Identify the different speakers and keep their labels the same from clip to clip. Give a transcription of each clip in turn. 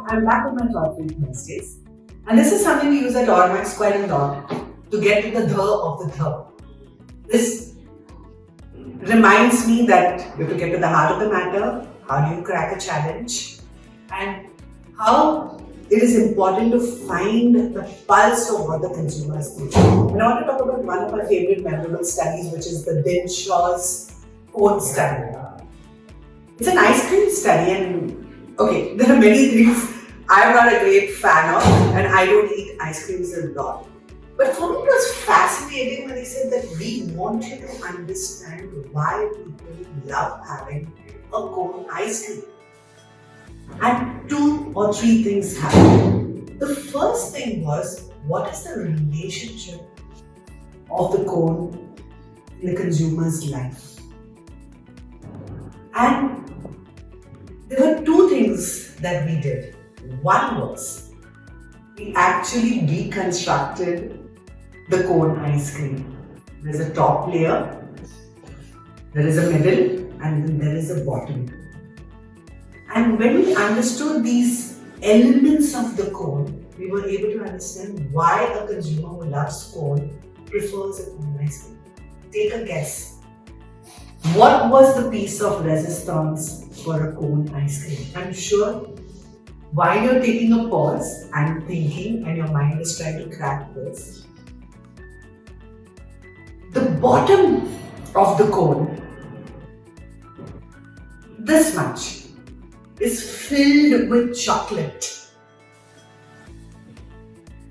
Speaker 1: I'm back with my top 3 Thursdays. And this is something we use at Ormax quite a lot to get to the of the This reminds me that you have to get to the heart of the matter, how do you crack a challenge, and how it is important to find the pulse of what the consumers do. And I want to talk about one of my favorite memorable studies, which is the Dinshaw's cone study. It's an ice cream study, and okay, there are many things I'm not a great fan of, and I don't eat ice creams a lot. But for me, it was fascinating when they said that we want you to understand why people love having a cone ice cream. And 2 or 3 things happened. The first thing was, what is the relationship of the cone in the consumer's life? And there were 2 things that we did. One was, we actually deconstructed the cone ice cream. There's a top layer, there is a middle, and then there is a bottom. And when we understood these elements of the cone, we were able to understand why a consumer who loves cone prefers a cone ice cream. Take a guess. What was the piece of resistance for a cone ice cream? I'm sure while you're taking a pause and thinking and your mind is trying to crack this, the bottom of the cone, this much, is filled with chocolate.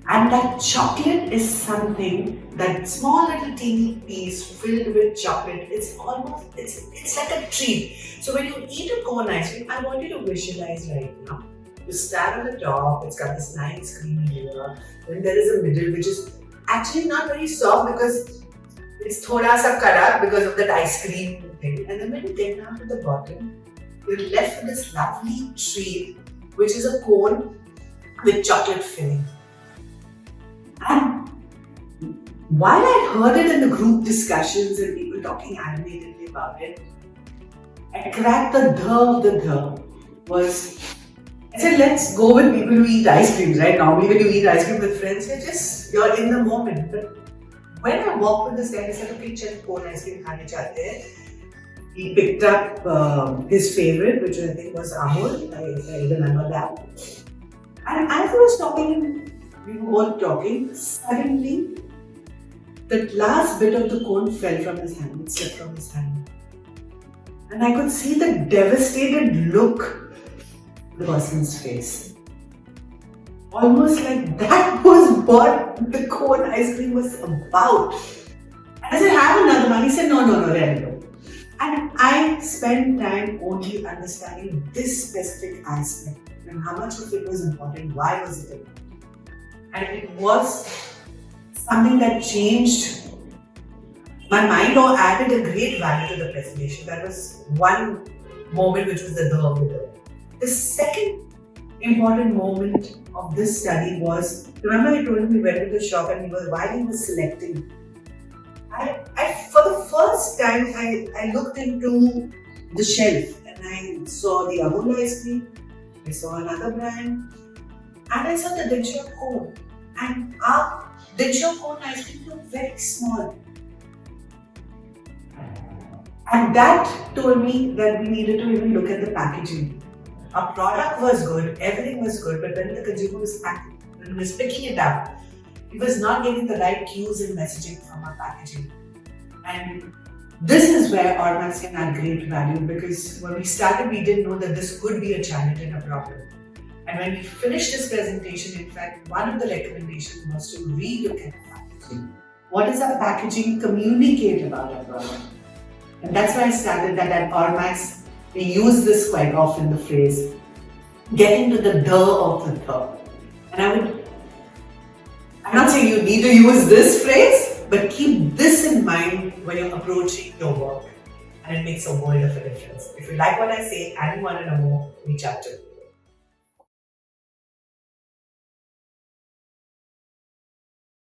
Speaker 1: And that chocolate is something, that small little teeny piece filled with chocolate, it's like a treat. So when you eat a cone ice cream, I want you to visualize right now. You stand on the top, it's got this nice creamy layer. Then there is a middle which is actually not very soft because it's thoda sa kadak because of that ice cream thing. And then when you get down to the bottom, you're left with this lovely treat, which is a cone with chocolate filling. And while I heard it in the group discussions and people talking animatedly about it, I cracked the of the was, I said, let's go with people who eat ice creams, right? Normally when you eat ice cream with friends, you're in the moment. But when I walked with this guy, I said, okay, chal cone ice cream khane chalte hain. He picked up his favorite, which I think was Amul. I remember that. And as I was talking, we were all talking, suddenly that last bit of the cone fell from his hand, it slipped from his hand. And I could see the devastated look on the person's face. Almost like that was what the cone ice cream was about. And I said, have another one. He said, no, Reno. And I spent time only understanding this specific aspect and how much of it was important, why was it important. And it was something that changed my mind or added a great value to the presentation. That was one moment which was the of the. The second important moment of this study was, remember I told him we went to the shop and while he was selecting, for the first time, I looked into the shelf and I saw the Amul ice cream, I saw another brand, and I saw the Dinshaw cone. And our Dinshaw cone ice cream looked very small. And that told me that we needed to even look at the packaging. Our product was good, everything was good, but when the consumer was picking it up, he was not getting the right cues and messaging from our packaging. And this is where Ormax can add great value, because when we started, we didn't know that this could be a challenge and a problem. And when we finished this presentation, in fact, one of the recommendations was to re-look at the packaging. What does our packaging communicate about our product? And that's why I started that at Ormax. We use this quite often, the phrase, getting to the of the. And I'm not saying you need to use this phrase, but keep this in mind when you're approaching your work. And it makes a world of a difference. If you like what I say and you want to know more, reach out to me.